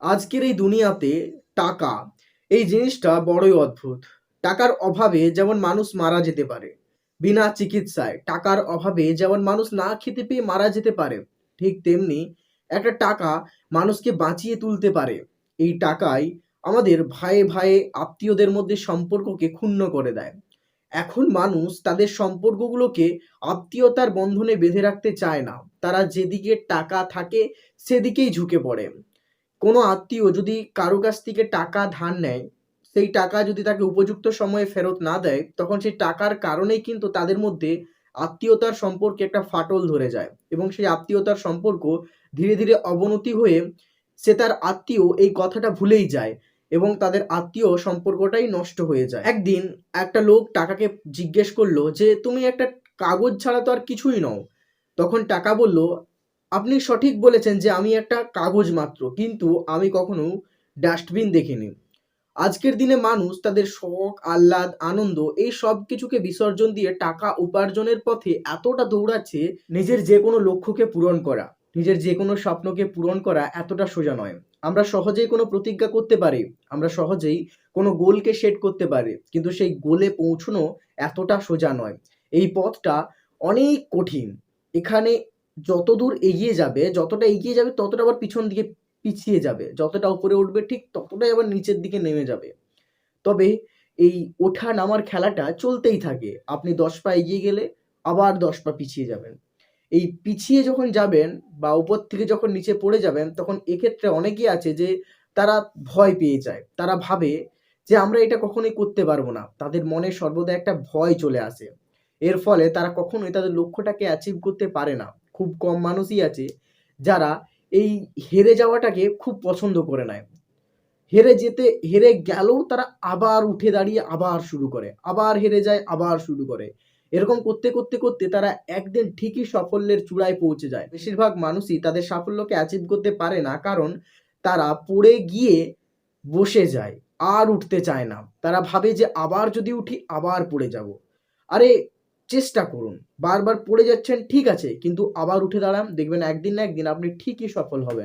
আজকের এই দুনিয়াতে টাকা এই জিনিসটা বড়ই অদ্ভুত। টাকার অভাবে যেমন মানুষ মারা যেতে পারে, বিনা চিকিৎসায় টাকার অভাবে যেমন মানুষ না খেতে পেয়ে মারা যেতে পারে, ঠিক তেমনি একটা টাকা মানুষকে বাঁচিয়ে তুলতে পারে। এই টাকাই আমাদের ভাইয়ে ভাইয়ে আত্মীয়দের মধ্যে সম্পর্ককে ক্ষুণ্ণ করে দেয়। এখন মানুষ তাদের সম্পর্কগুলোকে আত্মীয়তার বন্ধনে বেঁধে রাখতে চায় না। তারা যেদিকে টাকা থাকে সেদিকেই ঝুঁকে পড়ে। কোনো আত্মীয় যদি কারো কাছ থেকে টাকা ধার নেয়, সেই টাকা যদি তাকে উপযুক্ত সময়ে ফেরত না দেয়, তখন সেই টাকার কারণেই কিন্তু তাদের মধ্যে আত্মীয়তার সম্পর্কে একটা ফাটল ধরে যায় এবং সেই আত্মীয়তার সম্পর্ক ধীরে ধীরে অবনতি হয়ে সে তার আত্মীয় এই কথাটা ভুলেই যায় এবং তাদের আত্মীয় সম্পর্কটাই নষ্ট হয়ে যায়। একদিন একটা লোক টাকাকে জিজ্ঞেস করলো যে, তুমি একটা কাগজ ছাড়া তো আর কিছুই নও। তখন টাকা বলল, আপনি সঠিক বলেছেন যে আমি একটা কাগজ মাত্র, কিন্তু আমি কখনো ডাস্টবিন দেখিনি। আজকের দিনে মানুষ তাদের শখ, আহ্লাদ, আনন্দ এই সব কিছুকে বিসর্জন দিয়ে টাকা উপার্জনের পথে এতটা দৌড়াচ্ছে, নিজের যে কোনো লক্ষ্যকে পূরণ করা, নিজের যে কোনো স্বপ্নকে পূরণ করা এতটা সোজা নয়। আমরা সহজেই কোনো প্রতিজ্ঞা করতে পারি, আমরা সহজেই কোনো গোলকে সেট করতে পারি, কিন্তু সেই গোলে পৌঁছানো এতটা সোজা নয়। এই পথটা অনেক কঠিন। এখানে যতদূর এগিয়ে যাবে, যতটা এগিয়ে যাবে ততটা আবার পিছন দিকে পিছিয়ে যাবে, যতটা উপরে উঠবে ঠিক ততটাই আবার নিচের দিকে নেমে যাবে। তবে এই ওঠা নামার খেলাটা চলতেই থাকে। আপনি ১০ পা এগিয়ে গেলে আবার ১০ পা পিছিয়ে যাবেন। এই পিছিয়ে যখন যাবেন বা উপর থেকে যখন নিচে পড়ে যাবেন, তখন এক্ষেত্রে অনেকেই আছে যে তারা ভয় পেয়ে যায়। তারা ভাবে যে আমরা এটা কখনোই করতে পারবো না। তাদের মনে সর্বদা একটা ভয় চলে আসে। এর ফলে তারা কখনোই তাদের লক্ষ্যটাকে অ্যাচিভ করতে পারে না। খুব কম মানুষই আছে যারা এই হেরে যাওয়াটাকে খুব পছন্দ করে নেয়। হেরে গেলেও তারা আবার উঠে দাঁড়িয়ে আবার শুরু করে। আবার হেরে যায়, আবার শুরু করে। এরকম করতে তারা একদিন ঠিকই সাফল্যের চূড়ায় পৌঁছে যায়। বেশিরভাগ মানুষই তাদের সাফল্যকে অ্যাচিভ করতে পারে না, কারণ তারা পড়ে গিয়ে বসে যায়, আর উঠতে চায় না। তারা ভাবে যে আবার যদি উঠি আবার পড়ে যাব। আরে চেষ্টা করুন। বারবার পড়ে যাচ্ছেন ঠিক আছে, কিন্তু আবার উঠে দাঁড়ান, দেখবেন একদিন না একদিন আপনি ঠিকই সফল হবেন।